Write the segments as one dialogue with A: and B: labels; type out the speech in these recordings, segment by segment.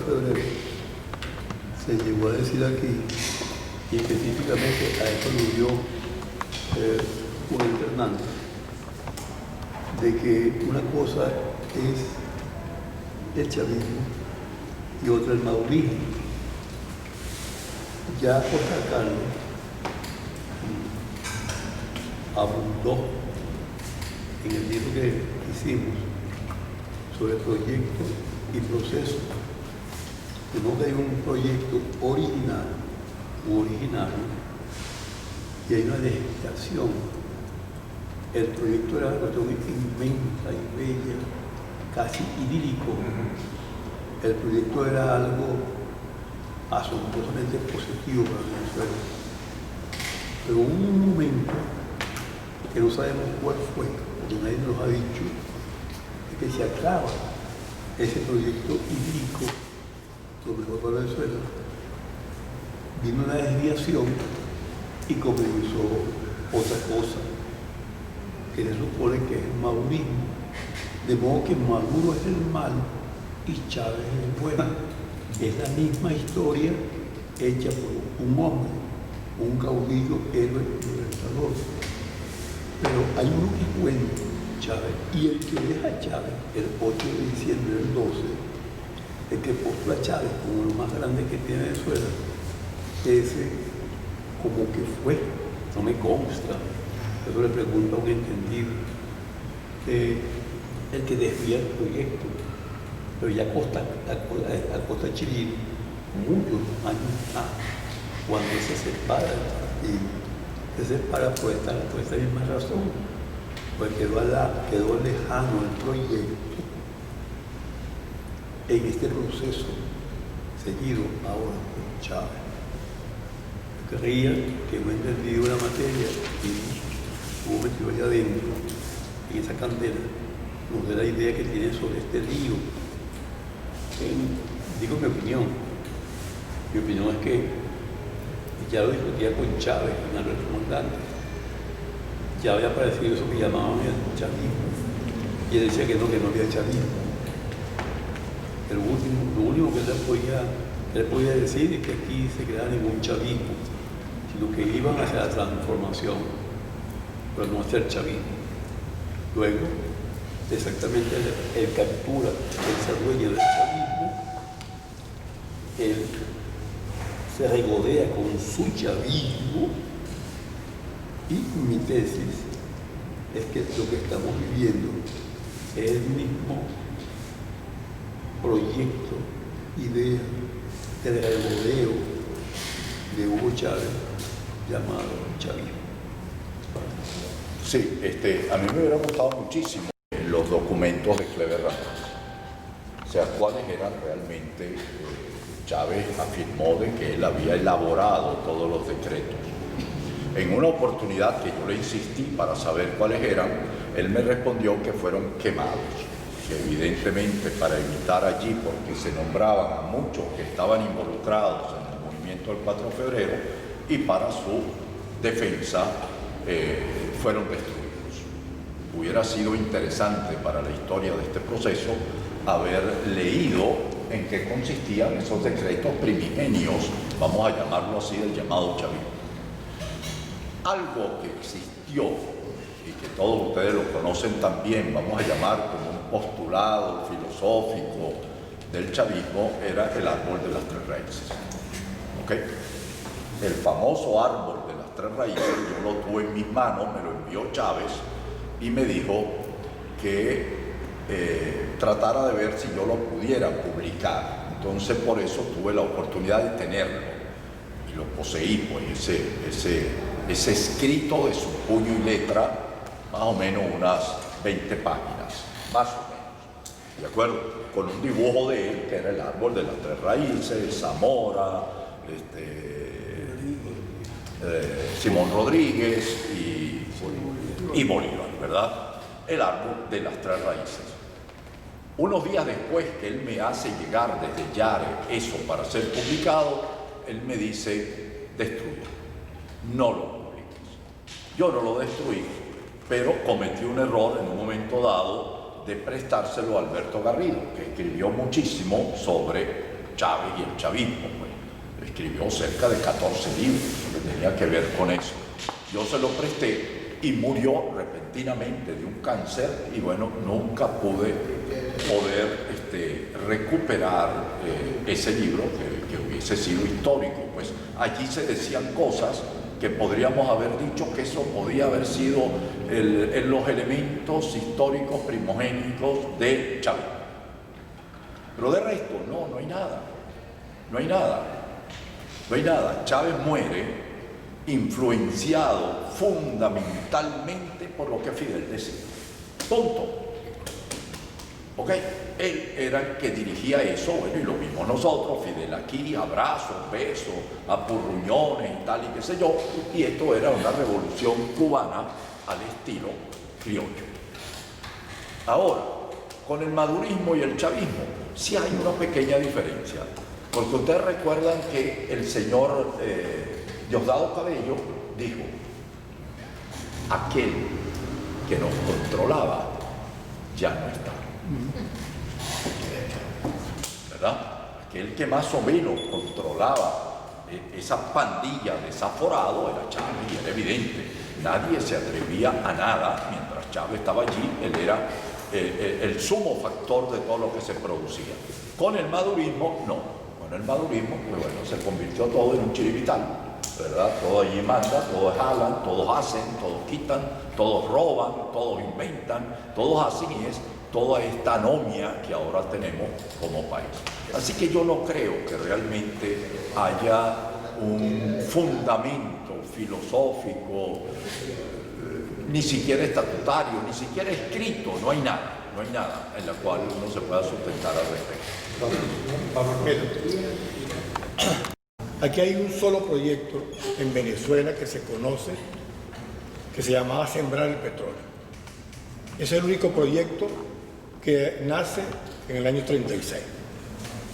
A: febrero se llegó a decir aquí, y específicamente a esto aludió Juan Hernández, de que una cosa es el chavismo y otra el madurismo. Ya Oscar Carlos abundó en el libro que hicimos sobre proyectos y procesos. De modo que hay un proyecto original u originario y hay una legislación. El proyecto era una cuestión inmensa y bella, casi idílico. El proyecto era algo asombrosamente positivo para Venezuela. Pero hubo un momento que no sabemos cuál fue, porque nadie nos ha dicho, que se acaba ese proyecto idílico, lo mejor para Venezuela. Vino una desviación y comenzó otra cosa, que se supone que es el madurismo, de modo que Maduro es el malo y Chávez es el bueno. Es la misma historia hecha por un hombre, un caudillo, héroe y libertador. Pero hay uno que es bueno, Chávez, y el que deja a Chávez el 8 de diciembre del 12, el que postula a Chávez como lo más grande que tiene Venezuela, ese como que fue, no me consta, eso le pregunto a un entendido, el que desvía el proyecto, pero ya a Costa Chilino, muchos años más, cuando se separa del partido, se separa por esta misma razón, pues quedó lejano el proyecto en este proceso seguido ahora por Chávez. Yo creía que no he entendido la materia y hubo metido allá adentro, en esa candela, nos da la idea que tiene sobre este lío. Digo mi opinión. Mi opinión es que ya lo discutía con Chávez en el comandante. Ya había aparecido eso que llamaban el chavismo. Y él decía que no había chavismo. Lo único que él podía decir es que aquí se creaba ningún chavismo, sino que iban hacia la transformación, pero no hacia el chavismo. Luego, exactamente, él captura, él se adueña del chavismo, él se regodea con su chavismo, y mi tesis es que lo que estamos viviendo es el mismo proyecto, idea del regodeo de Hugo Chávez llamado chavismo.
B: Sí, a mí me hubiera gustado muchísimo los documentos de Clever Ramos. O sea, cuáles eran realmente. Chávez afirmó de que él había elaborado todos los decretos. En una oportunidad que yo le insistí para saber cuáles eran, él me respondió que fueron quemados, que evidentemente para evitar allí, porque se nombraban a muchos que estaban involucrados en el movimiento del 4 de febrero, y para su defensa fueron destruidos. Hubiera sido interesante para la historia de este proceso haber leído en qué consistían esos decretos primigenios, vamos a llamarlo así, del llamado chavismo. Algo que existió y que todos ustedes lo conocen también, vamos a llamar como un postulado filosófico del chavismo, era el árbol de las tres raíces. ¿Okay? El famoso árbol de las tres raíces, yo lo tuve en mis manos, me lo envió Chávez y me dijo que tratara de ver si yo lo pudiera publicar. Entonces por eso tuve la oportunidad de tenerlo y lo poseí, pues ese escrito de su puño y letra, más o menos unas 20 páginas, más o menos, ¿de acuerdo? Con un dibujo de él que era el árbol de las tres raíces, Zamora, Simón Rodríguez y Bolívar, ¿verdad? El árbol de las tres raíces. Unos días después que él me hace llegar desde Yare eso para ser publicado, él me dice, destruye, no lo publiques. Yo no lo destruí, pero cometí un error en un momento dado de prestárselo a Alberto Garrido, que escribió muchísimo sobre Chávez y el chavismo. Pues. Escribió cerca de 14 libros que tenía que ver con eso. Yo se lo presté y murió repentinamente de un cáncer y bueno, nunca pude poder recuperar ese libro que hubiese sido histórico. Pues allí se decían cosas que podríamos haber dicho que eso podía haber sido en los elementos históricos primogénicos de Chávez. Pero de resto, no hay nada. No hay nada. No hay nada. Chávez muere influenciado fundamentalmente por lo que Fidel decía. Punto. ¿Ok? Él era el que dirigía eso, bueno, y lo mismo nosotros, Fidel aquí, abrazos, besos, apurruñones y tal, y qué sé yo, y esto era una revolución cubana al estilo criollo. Ahora, con el madurismo y el chavismo, sí hay una pequeña diferencia, porque ustedes recuerdan que el señor Diosdado Cabello dijo, aquel que nos controlaba ya no está. ¿Verdad? Aquel que más o menos controlaba esa pandilla desaforado era Chávez, y era evidente. Nadie se atrevía a nada mientras Chávez estaba allí. Él era el sumo factor de todo lo que se producía. Con el madurismo, no. Con el madurismo, pues bueno, se convirtió todo en un chiribital, ¿verdad? Todo allí manda, todos jalan, todos hacen, todos quitan, todos roban, todos inventan, todos hacen, y es toda esta anomia que ahora tenemos como país. Así que yo no creo que realmente haya un fundamento filosófico, ni siquiera estatutario, ni siquiera escrito, no hay nada en la cual uno se pueda sustentar al respecto.
C: Aquí hay un solo proyecto en Venezuela que se conoce, que se llamaba Sembrar el Petróleo. Es el único proyecto que nace en el año 36.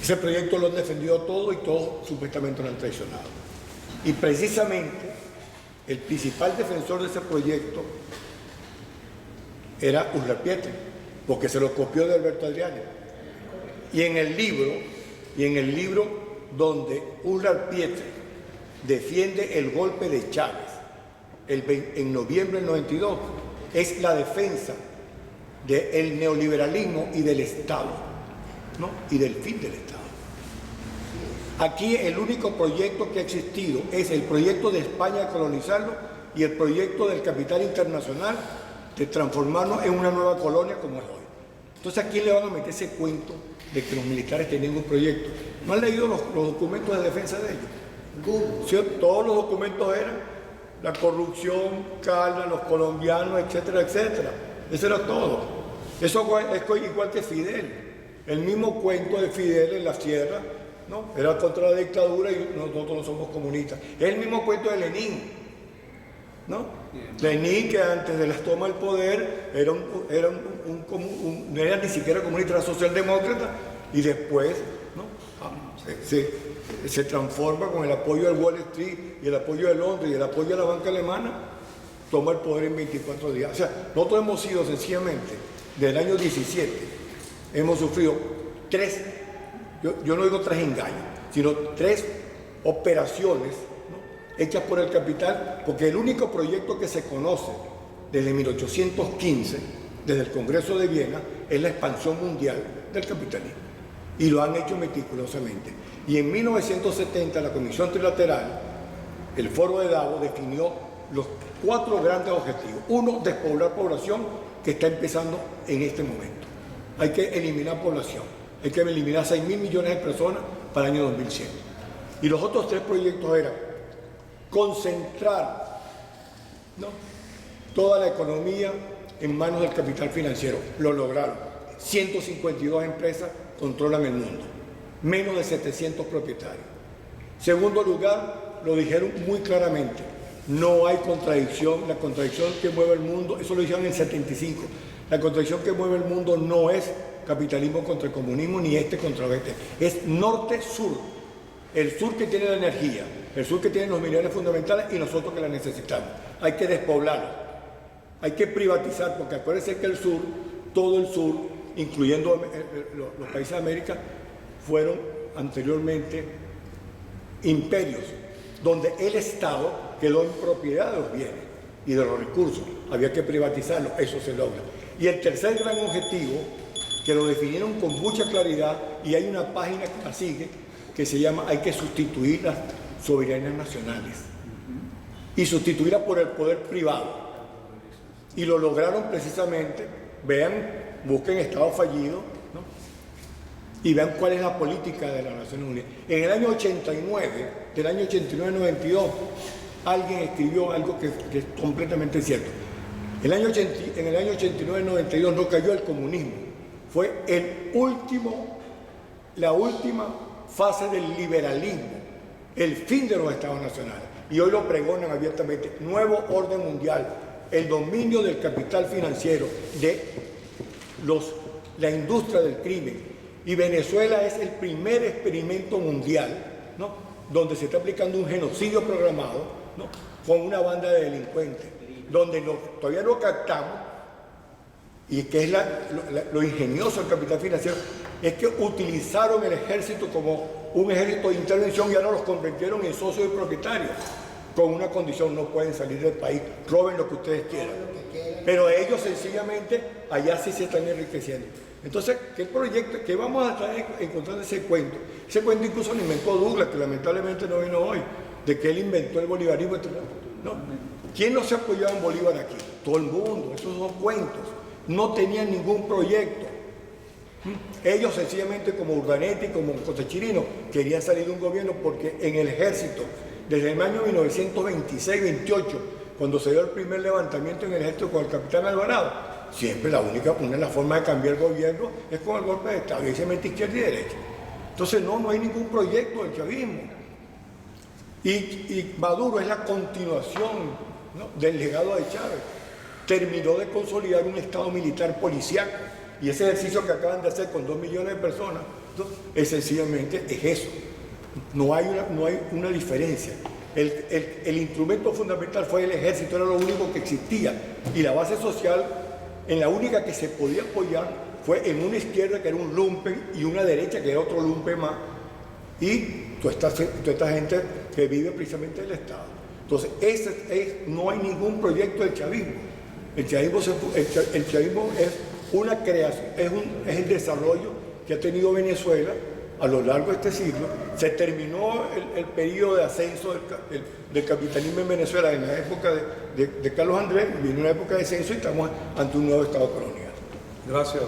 C: Ese proyecto lo han defendido todo y todos supuestamente lo han traicionado. Y precisamente el principal defensor de ese proyecto era Urrapietri, porque se lo copió de Alberto Adriani. Y en el libro donde Urrapietri defiende el golpe de Chávez en noviembre del 92, es la defensa del neoliberalismo y del Estado, ¿no? Y del fin del Estado. Aquí el único proyecto que ha existido es el proyecto de España de colonizarlo y el proyecto del capital internacional de transformarnos en una nueva colonia como es hoy. Entonces, ¿a quién le van a meter ese cuento de que los militares tenían un proyecto? ¿No han leído los documentos de defensa de ellos? ¿Sí? Todos los documentos eran la corrupción, Caldas, los colombianos, etcétera, etcétera. Eso era todo. Eso es igual que Fidel. El mismo cuento de Fidel en la sierra, ¿no? Era contra la dictadura y nosotros no somos comunistas. Es el mismo cuento de Lenin, ¿no? Lenin, que antes de la toma del poder no era ni siquiera comunista, era socialdemócrata, y después, ¿no? se transforma con el apoyo del Wall Street y el apoyo de Londres y el apoyo de la banca alemana, toma el poder en 24 días. O sea, nosotros hemos sido sencillamente, del año 17, hemos sufrido tres, yo no digo tres engaños, sino tres operaciones, ¿no? hechas por el capital, porque el único proyecto que se conoce desde 1815, desde el Congreso de Viena, es la expansión mundial del capitalismo. Y lo han hecho meticulosamente. Y en 1970 la Comisión Trilateral, el Foro de Davos, definió los 4 grandes objetivos. Uno, despoblar población, que está empezando en este momento. Hay que eliminar población. Hay que eliminar 6.000 millones de personas para el año 2100. Y los otros 3 proyectos eran concentrar, ¿no?, toda la economía en manos del capital financiero. Lo lograron. 152 empresas controlan el mundo. Menos de 700 propietarios. Segundo lugar, lo dijeron muy claramente. No hay contradicción. La contradicción que mueve el mundo, eso lo dijeron en el 75. La contradicción que mueve el mundo no es capitalismo contra el comunismo, ni este contra este. Es norte-sur. El sur que tiene la energía, el sur que tiene los minerales fundamentales y nosotros que la necesitamos. Hay que despoblarlo. Hay que privatizar, porque acuérdense que el sur, todo el sur, incluyendo los países de América, fueron anteriormente imperios, donde el Estado quedó en propiedad de los bienes y de los recursos. Había que privatizarlo, eso se logra. Y el tercer gran objetivo, que lo definieron con mucha claridad, y hay una página que la sigue, que se llama hay que sustituir las soberanías nacionales y sustituirlas por el poder privado. Y lo lograron precisamente, vean, busquen Estado fallido, ¿no? Y vean cuál es la política de las Naciones Unidas. En el año 89, del año 89-92, alguien escribió algo que es completamente cierto. En el año 89-92 no cayó el comunismo, fue la última fase del liberalismo, el fin de los estados nacionales. Y hoy lo pregonan abiertamente, nuevo orden mundial, el dominio del capital financiero, de la industria del crimen. Y Venezuela es el primer experimento mundial, ¿no?, donde se está aplicando un genocidio programado, ¿no?, con una banda de delincuentes, donde todavía lo captamos, y que es lo ingenioso del capital financiero, es que utilizaron el ejército como un ejército de intervención y ahora los convirtieron en socios y propietarios, con una condición: no pueden salir del país, roben lo que ustedes quieran. Pero ellos sencillamente allá sí se están enriqueciendo. Entonces, ¿qué proyecto? ¿Qué vamos a estar encontrando ese cuento? Ese cuento incluso lo inventó Douglas, que lamentablemente no vino hoy, de que él inventó el bolivarismo. ¿No? ¿Quién no se apoyaba en Bolívar aquí? Todo el mundo. Esos son cuentos. No tenían ningún proyecto. Ellos sencillamente, como Urdaneta y como José Chirino, querían salir de un gobierno porque en el ejército, desde el año 1926-28, cuando se dio el primer levantamiento en el ejército con el capitán Alvarado, siempre una de las formas de cambiar el gobierno es con el golpe de Estado, y ahí se mete izquierda y derecha. Entonces no hay ningún proyecto del chavismo. Y Maduro es la continuación, ¿no?, del legado de Chávez. Terminó de consolidar un Estado militar policiaco, y ese ejercicio que acaban de hacer con 2 millones de personas, ¿no?, sencillamente es eso. No hay una diferencia. El instrumento fundamental fue el ejército, era lo único que existía, y la base social, en la única que se podía apoyar, fue en una izquierda que era un lumpen y una derecha que era otro lumpen más, y toda esta gente que vive precisamente del Estado. Entonces, no hay ningún proyecto del chavismo. El chavismo es una creación, es el desarrollo que ha tenido Venezuela a lo largo de este siglo. Se terminó el periodo de ascenso del capitalismo en Venezuela en la época de Carlos Andrés, viene una época de descenso y estamos ante un nuevo Estado colonial.
D: Gracias.